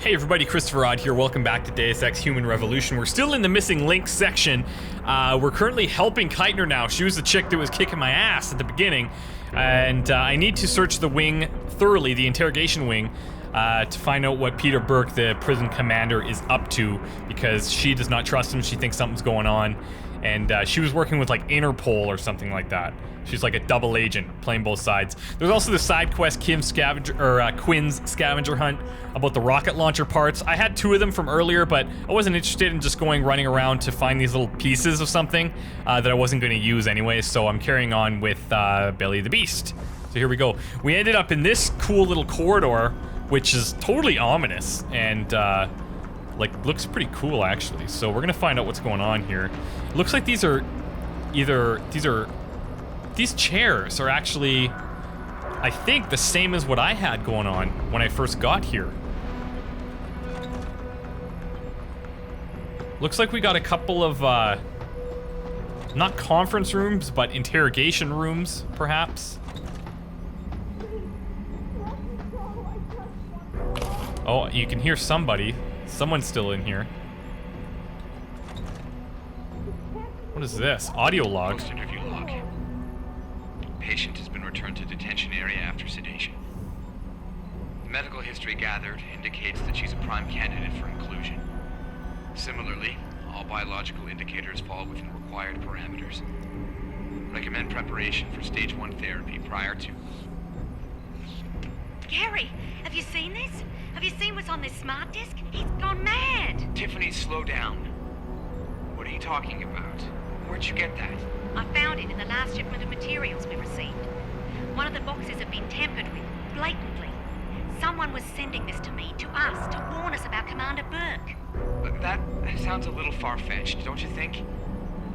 Hey everybody, ChristopherOdd here. Welcome back to Deus Ex Human Revolution. We're still in the missing link section. We're currently helping Hydra now. She was the chick that was kicking my ass at the beginning. And I need to search the wing thoroughly, the interrogation wing, to find out what Peter Burke, the prison commander, is up to, because she does not trust him. She thinks something's going on. And she was working with like Interpol or something like that. She's like a double agent, playing both sides. There's also the side quest, Quinn's scavenger hunt about the rocket launcher parts. I had 2 of them from earlier, but I wasn't interested in just running around to find these little pieces of something that I wasn't going to use anyway, so I'm carrying on with Belly the Beast. So here we go. We ended up in this cool little corridor, which is totally ominous, and looks pretty cool actually. So we're gonna find out what's going on here. It looks like these chairs are actually, I think, the same as what I had going on when I first got here. Looks like we got a couple of, not conference rooms, but interrogation rooms, perhaps. Oh, you can hear somebody. Someone's still in here. What is this? Audio log. Post-interview log. Patient has been returned to detention area after sedation. The medical history gathered indicates that she's a prime candidate for inclusion. Similarly, all biological indicators fall within required parameters. Recommend preparation for stage 1 therapy prior to... Gary, have you seen this? Have you seen what's on this smart disk? He's gone mad! Tiffany, slow down. What are you talking about? Where'd you get that? I found it in the last shipment of materials we received. One of the boxes had been tampered with, blatantly. Someone was sending this to me, to us, to warn us about Commander Burke. That sounds a little far-fetched, don't you think?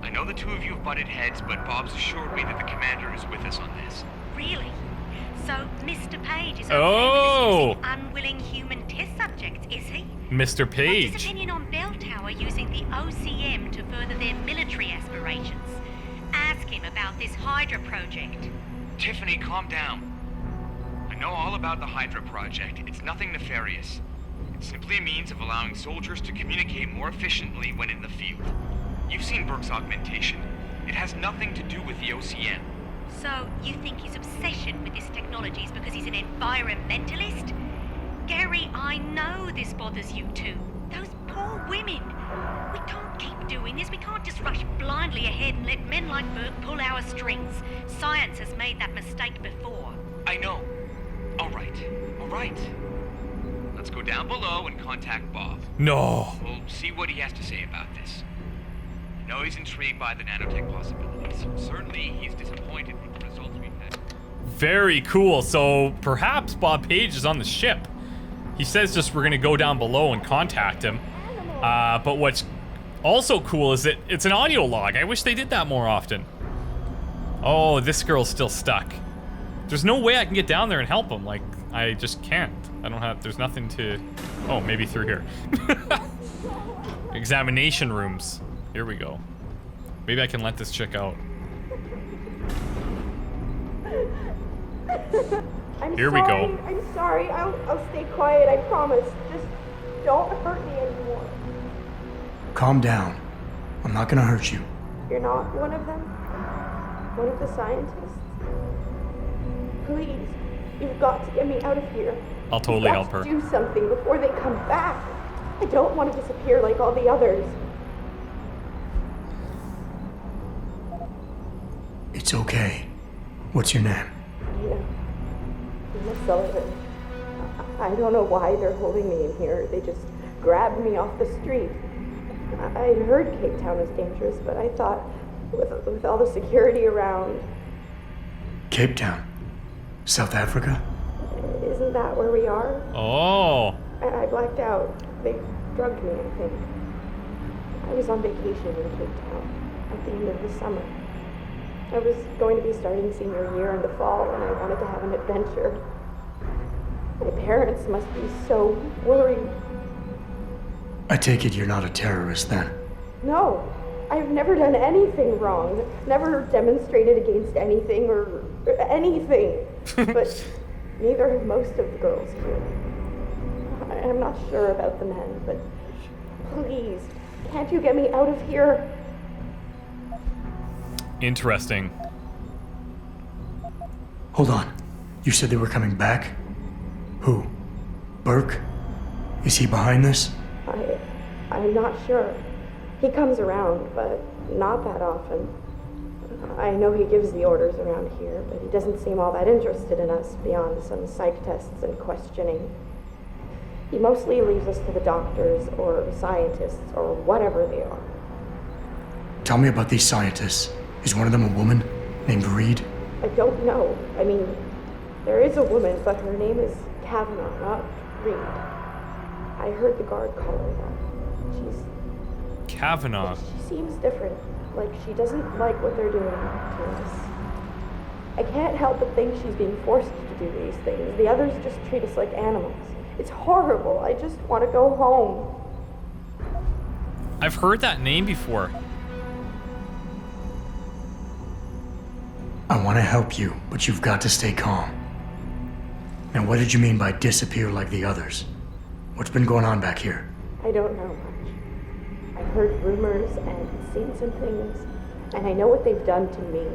I know the 2 of you have butted heads, but Bob's assured me that the commander is with us on this. Really? So, Mr. Page is okay with using unwilling human test subjects, is he? Mr. Page. What's his opinion on Bell Tower using the OCM to further their military aspirations? Ask him about this Hydra project. Tiffany, calm down. I know all about the Hydra project. It's nothing nefarious. It's simply a means of allowing soldiers to communicate more efficiently when in the field. You've seen Burke's augmentation. It has nothing to do with the OCM. So, you think his obsession with this technology is because he's an environmentalist? Gary, I know this bothers you too. Those poor women. We can't keep doing this. We can't just rush blindly ahead and let men like Burke pull our strings. Science has made that mistake before. I know. All right. Let's go down below and contact Bob. No. We'll see what he has to say about this. I know he's intrigued by the nanotech possibilities. Certainly, he's disappointed with the results we've had. Very cool. So perhaps Bob Page is on the ship. He says just we're gonna go down below and contact him. But what's also cool is that it's an audio log. I wish they did that more often. Oh, this girl's still stuck. There's no way I can get down there and help him. Like, I just can't. There's nothing to... Oh, maybe through here. Examination rooms. Here we go. Maybe I can let this chick out. Here we go. I'm sorry. I'll stay quiet. I promise. Just don't hurt me anymore. Calm down. I'm not gonna hurt you. You're not one of them? One of the scientists? Please, you've got to get me out of here. I'll totally help her. Do something before they come back. I don't want to disappear like all the others. It's okay. What's your name? Miss Sullivan. I don't know why they're holding me in here. They just grabbed me off the street. I'd heard Cape Town was dangerous, but I thought with all the security around... Cape Town? South Africa? Isn't that where we are? Oh. I blacked out. They drugged me, I think. I was on vacation in Cape Town at the end of the summer. I was going to be starting senior year in the fall, and I wanted to have an adventure. My parents must be so worried. I take it you're not a terrorist then? No, I've never done anything wrong. Never demonstrated against anything or anything. But neither have most of the girls here. I'm not sure about the men, but please, can't you get me out of here? Interesting. Hold on. You said they were coming back? Who? Burke? Is he behind this? I'm not sure. He comes around, but not that often. I know he gives the orders around here, but he doesn't seem all that interested in us beyond some psych tests and questioning. He mostly leaves us to the doctors or scientists or whatever they are. Tell me about these scientists. Is one of them a woman named Reed? I don't know. I mean, there is a woman, but her name is Kavanaugh, not Reed. I heard the guard call her that. Kavanaugh. She seems different. Like she doesn't like what they're doing to us. I can't help but think she's being forced to do these things. The others just treat us like animals. It's horrible. I just want to go home. I've heard that name before. I want to help you, but you've got to stay calm. Now, what did you mean by disappear like the others? What's been going on back here? I don't know much. I've heard rumors and seen some things, and I know what they've done to me.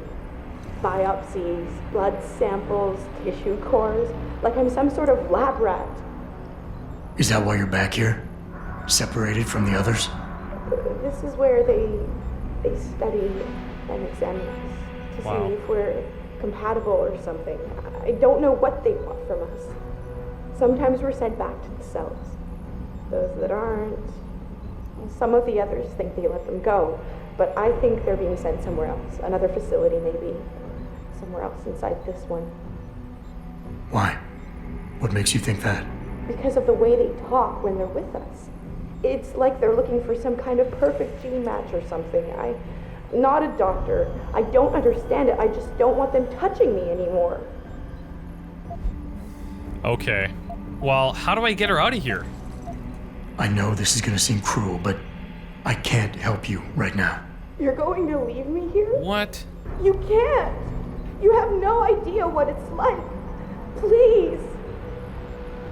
Biopsies, blood samples, tissue cores, like I'm some sort of lab rat. Is that why you're back here? Separated from the others? This is where they study and examine us to Wow. see if we're compatible or something. I don't know what they want from us. Sometimes we're sent back to the cells. Those that aren't, some of the others think they let them go, but I think they're being sent somewhere else, another facility maybe, somewhere else inside this one. Why? What makes you think that? Because of the way they talk when they're with us. It's like they're looking for some kind of perfect gene match or something. I'm not a doctor. I don't understand it. I just don't want them touching me anymore. Okay. Well, how do I get her out of here? I know this is gonna seem cruel, but I can't help you right now. You're going to leave me here? What? You can't. You have no idea what it's like. Please.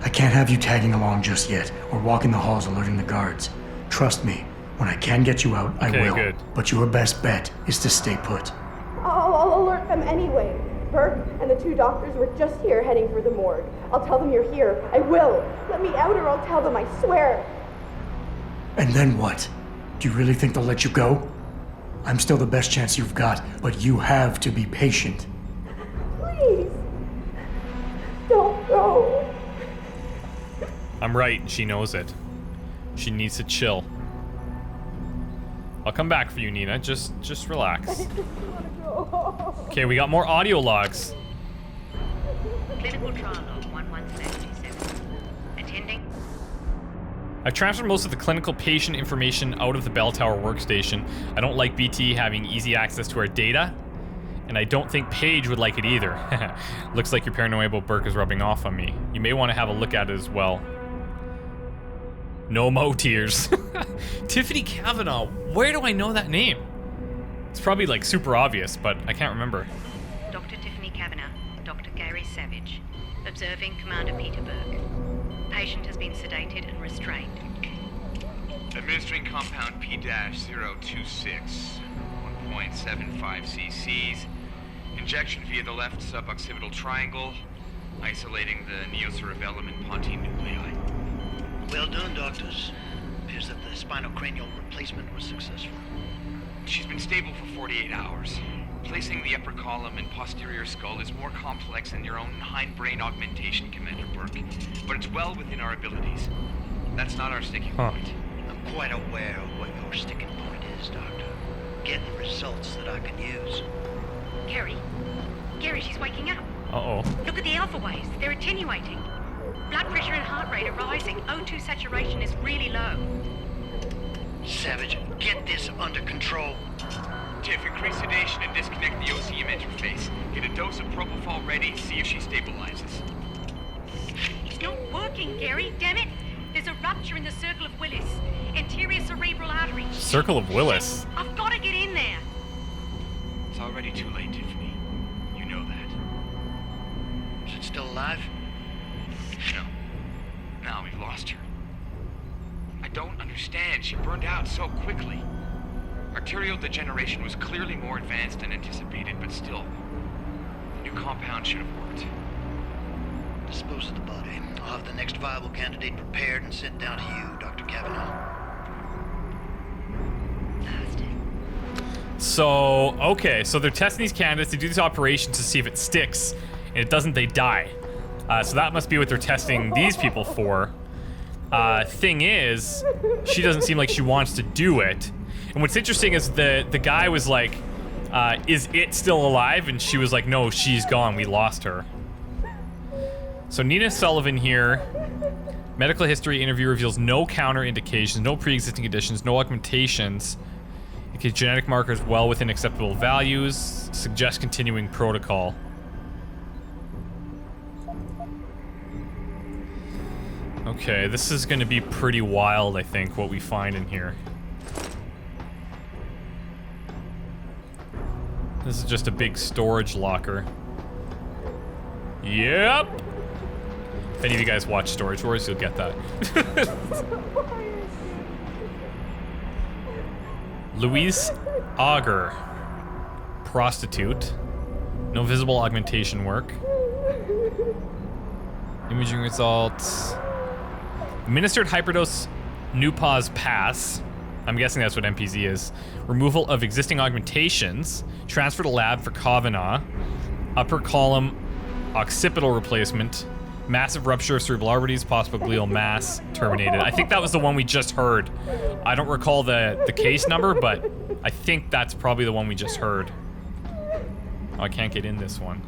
I can't have you tagging along just yet, or walking the halls alerting the guards. Trust me, when I can get you out, I Okay, will. good. But your best bet is to stay put. I'll alert them anyway. Burke and the two doctors were just here heading for the morgue. I'll tell them you're here. I will. Let me out or I'll tell them, I swear. And then what? Do you really think they'll let you go? I'm still the best chance you've got, but you have to be patient. Please. Don't go. I'm right, and she knows it. She needs to chill. I'll come back for you, Nina. Just relax. I just want to go home. Okay, we got more audio logs. Clinical trial log 11727. Attending. I've transferred most of the clinical patient information out of the bell tower workstation. I don't like BT having easy access to our data, and I don't think Paige would like it either. Looks like your paranoia about Burke is rubbing off on me. You may want to have a look at it as well. No mo tears. Tiffany Kavanaugh. Where do I know that name? It's probably like super obvious, but I can't remember. Dr. Tiffany Kavanaugh, Dr. Gary Savage. Observing Commander Peter Burke. Patient has been sedated and restrained. Administering compound P-026, 1.75 cc's. Injection via the left suboccipital triangle, isolating the neocerebellum and pontine nuclei. Well done, doctors. Appears that the spinal cranial replacement was successful. She's been stable for 48 hours. Placing the upper column and posterior skull is more complex than your own hindbrain augmentation, Commander Burke, but it's well within our abilities. That's not our sticking point. I'm quite aware of what your sticking point is, Doctor. Getting results that I can use. Gary, she's waking up. Uh-oh. Look at the alpha waves. They're attenuating. Blood pressure and heart rate are rising. O2 saturation is really low. Savage, get this under control. Tiff, increase sedation and disconnect the OCM interface. Get a dose of propofol ready, see if she stabilizes. It's not working, Gary. Damn it. There's a rupture in the circle of Willis. Anterior cerebral artery. Circle of Willis. I've got to get in there. It's already too late, Tiffany. You know that. Is it still alive? No. now we've lost her. I don't understand. She burned out so quickly. Arterial degeneration was clearly more advanced than anticipated, but still, the new compound should have worked. Dispose of the body. I'll have the next viable candidate prepared and sent down to you, Dr. Kavanaugh. So, okay, so they're testing these candidates. They do these operations to see if it sticks, and it doesn't, they die. So that must be what they're testing these people for. Thing is, she doesn't seem like she wants to do it. And what's interesting is the guy was like, is it still alive? And she was like, no, she's gone. We lost her. So Nina Sullivan here. Medical history interview reveals no counter indications, no pre-existing conditions, no augmentations. Okay, genetic markers well within acceptable values. Suggest continuing protocol. Okay, this is gonna be pretty wild, I think, what we find in here. This is just a big storage locker. Yep! If any of you guys watch Storage Wars, you'll get that. Louise Auger. Prostitute. No visible augmentation work. Imaging results. Administered hyperdose Nupaz pass. I'm guessing that's what MPZ is. Removal of existing augmentations. Transfer to lab for Kavanaugh. Upper column occipital replacement. Massive rupture of cerebral arteries, possible glial mass, terminated. I think that was the one we just heard. I don't recall the case number, but I think that's probably the one we just heard. Oh, I can't get in this one.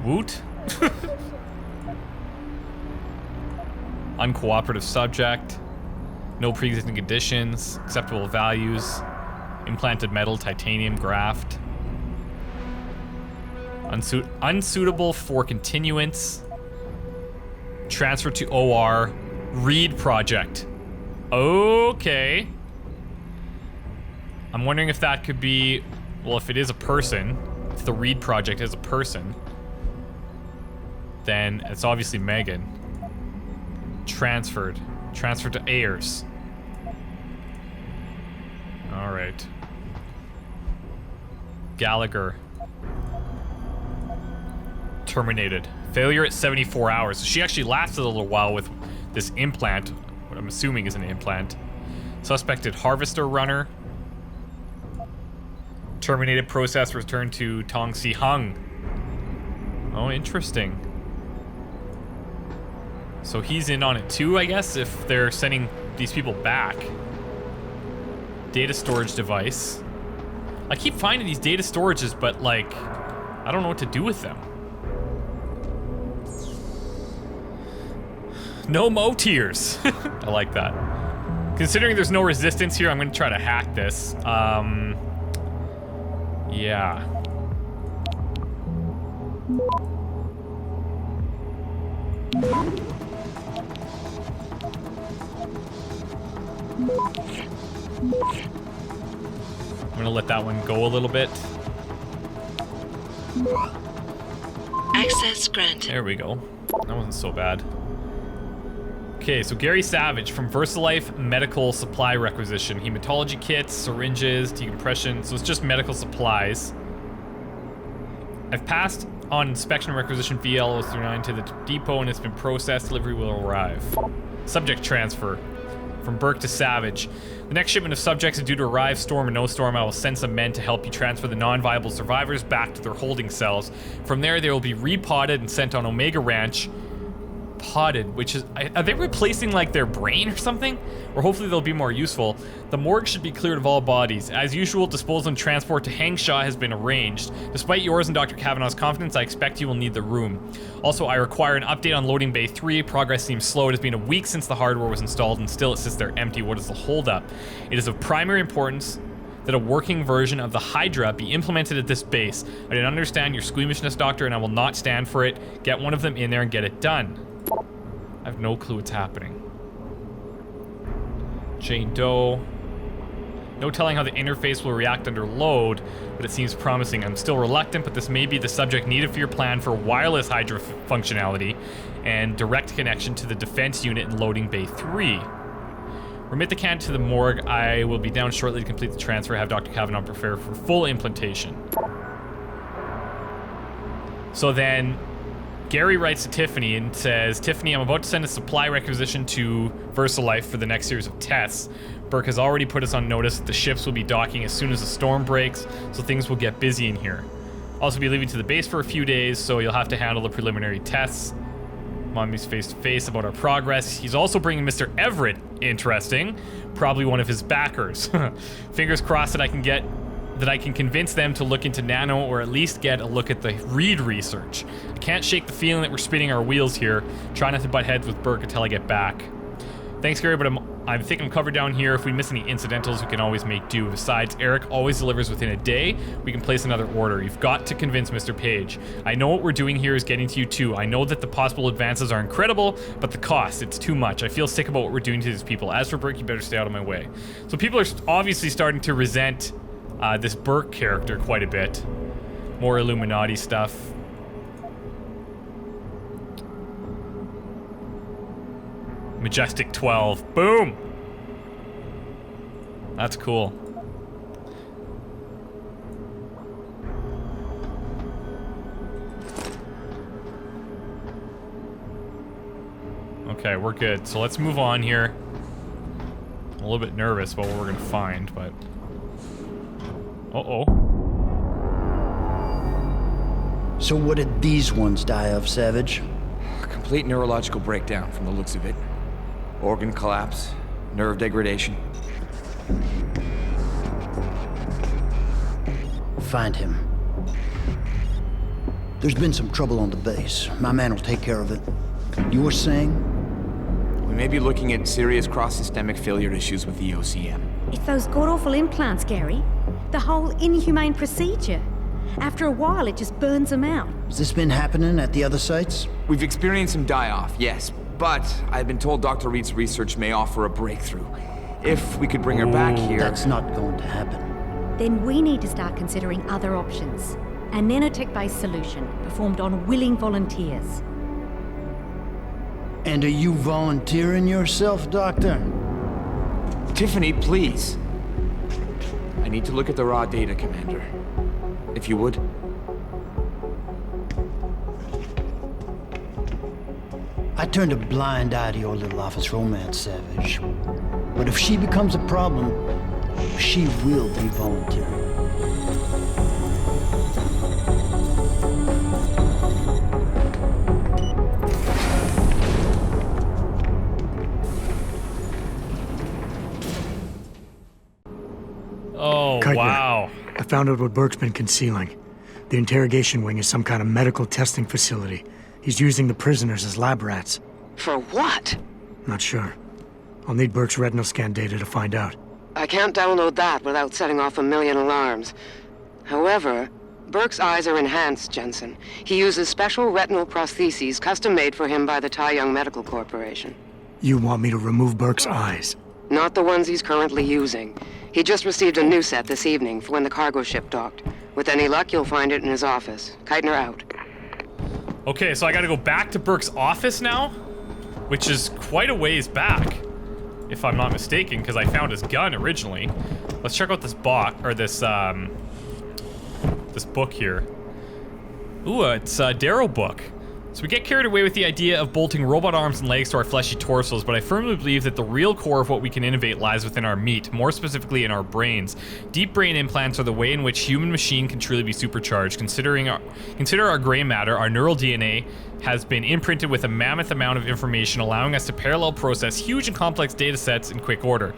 Woot? Uncooperative subject. No pre-existing conditions. Acceptable values. Implanted metal, titanium, graft. Unsuitable for continuance. Transfer to OR. Read project. Okay. I'm wondering if that could be... Well, if it is a person, if the Read project is a person, then it's obviously Megan. Transferred. Transferred to Ayers. Alright. Gallagher. Terminated. Failure at 74 hours. So she actually lasted a little while with this implant, what I'm assuming is an implant. Suspected harvester runner. Terminated process returned to Tong Si Hung. Oh, interesting. So he's in on it too, I guess, if they're sending these people back. Data storage device. I keep finding these data storages, but like, I don't know what to do with them. No Mo tears. I like that. Considering there's no resistance here, I'm gonna try to hack this. Yeah. I'm gonna let that one go a little bit. Access granted. There we go. That wasn't so bad. Okay, so Gary Savage from VersaLife Medical Supply Requisition. Hematology kits, syringes, decompression. So it's just medical supplies. I've passed on inspection requisition VL039 to the depot and it's been processed. Delivery will arrive. Subject transfer from Burke to Savage. The next shipment of subjects is due to arrive, storm or no storm. I will send some men to help you transfer the non-viable survivors back to their holding cells. From there, they will be repotted and sent on Omega Ranch. Potted, which is, are they replacing like their brain or something? Or hopefully they'll be more useful. The morgue should be cleared of all bodies. As usual, disposal and transport to Hangshaw has been arranged. Despite yours and Dr. Kavanaugh's confidence, I expect you will need the room. Also, I require an update on loading bay 3. Progress seems slow. It has been a week since the hardware was installed and still it sits there empty. What is the holdup? It is of primary importance that a working version of the Hydra be implemented at this base. I didn't understand your squeamishness, Doctor, and I will not stand for it. Get one of them in there and get it done. I have no clue what's happening. Jane Doe. No telling how the interface will react under load, but it seems promising. I'm still reluctant, but this may be the subject needed for your plan for wireless Hydra functionality and direct connection to the defense unit in loading bay 3. Remit the can to the morgue. I will be down shortly to complete the transfer. Have Dr. Kavanaugh prepare for full implantation. So then Gary writes to Tiffany and says, Tiffany, I'm about to send a supply requisition to VersaLife for the next series of tests. Burke has already put us on notice that the ships will be docking as soon as the storm breaks, so things will get busy in here. I'll also be leaving to the base for a few days, so you'll have to handle the preliminary tests. Mommy's face-to-face about our progress. He's also bringing Mr. Everett, interesting, probably one of his backers. Fingers crossed that I can convince them to look into nano or at least get a look at the Reed research. I can't shake the feeling that we're spinning our wheels here. Try not to butt heads with Burke until I get back. Thanks, Gary, but I think I'm covered down here. If we miss any incidentals, we can always make do. Besides, Eric always delivers within a day. We can place another order. You've got to convince Mr. Page. I know what we're doing here is getting to you too. I know that the possible advances are incredible, but the cost, it's too much. I feel sick about what we're doing to these people. As for Burke, you better stay out of my way. So people are obviously starting to resent this Burke character quite a bit. More Illuminati stuff. Majestic 12. Boom! That's cool. Okay, we're good. So let's move on here. I'm a little bit nervous about what we're gonna find, but... Uh-oh. So what did these ones die of, Savage? Complete neurological breakdown from the looks of it. Organ collapse, nerve degradation. Find him. There's been some trouble on the base. My man will take care of it. You were saying? We may be looking at serious cross-systemic failure issues with the OCM. It's those god-awful implants, Gary. The whole inhumane procedure. After a while, it just burns them out. Has this been happening at the other sites? We've experienced some die-off, yes, but I've been told Dr. Reed's research may offer a breakthrough. If we could bring her back here... That's not going to happen. Then we need to start considering other options. A nanotech-based solution performed on willing volunteers. And are you volunteering yourself, Doctor? Tiffany, please. I need to look at the raw data, Commander. If you would. I turned a blind eye to your little office romance, Savage. But if she becomes a problem, she will be volunteering. Oh, Hydra. wow. I found out what Burke's been concealing. The interrogation wing is some kind of medical testing facility. He's using the prisoners as lab rats. For what? Not sure. I'll need Burke's retinal scan data to find out. I can't download that without setting off a million alarms. However, Burke's eyes are enhanced, Jensen. He uses special retinal prostheses custom-made for him by the Tai Young Medical Corporation. You want me to remove Burke's eyes? Not the ones he's currently using. He just received a new set this evening for when the cargo ship docked. With any luck, you'll find it in his office. Keitner out. Okay, so I gotta go back to Burke's office now? Which is quite a ways back, if I'm not mistaken, because I found his gun originally. Let's check out this this book here. Ooh, it's a Darrow book. So we get carried away with the idea of bolting robot arms and legs to our fleshy torsos, but I firmly believe that the real core of what we can innovate lies within our meat, more specifically in our brains. Deep brain implants are the way in which human-machine can truly be supercharged. Consider our gray matter, our neural DNA has been imprinted with a mammoth amount of information, allowing us to parallel process huge and complex data sets in quick order.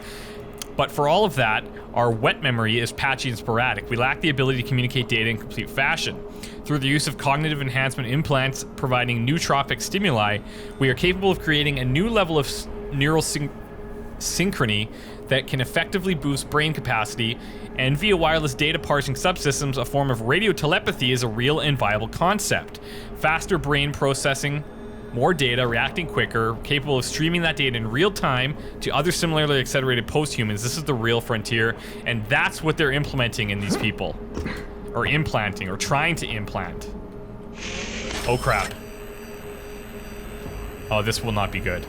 But for all of that, our wet memory is patchy and sporadic. We lack the ability to communicate data in complete fashion. Through the use of cognitive enhancement implants providing nootropic stimuli, we are capable of creating a new level of neural synchrony that can effectively boost brain capacity, and via wireless data parsing subsystems, a form of radio telepathy is a real and viable concept. Faster brain processing more data, reacting quicker, capable of streaming that data in real time to other similarly accelerated post-humans. This is the real frontier, and that's what they're implementing in these people. Or implanting, or trying to implant. Oh crap. Oh, this will not be good.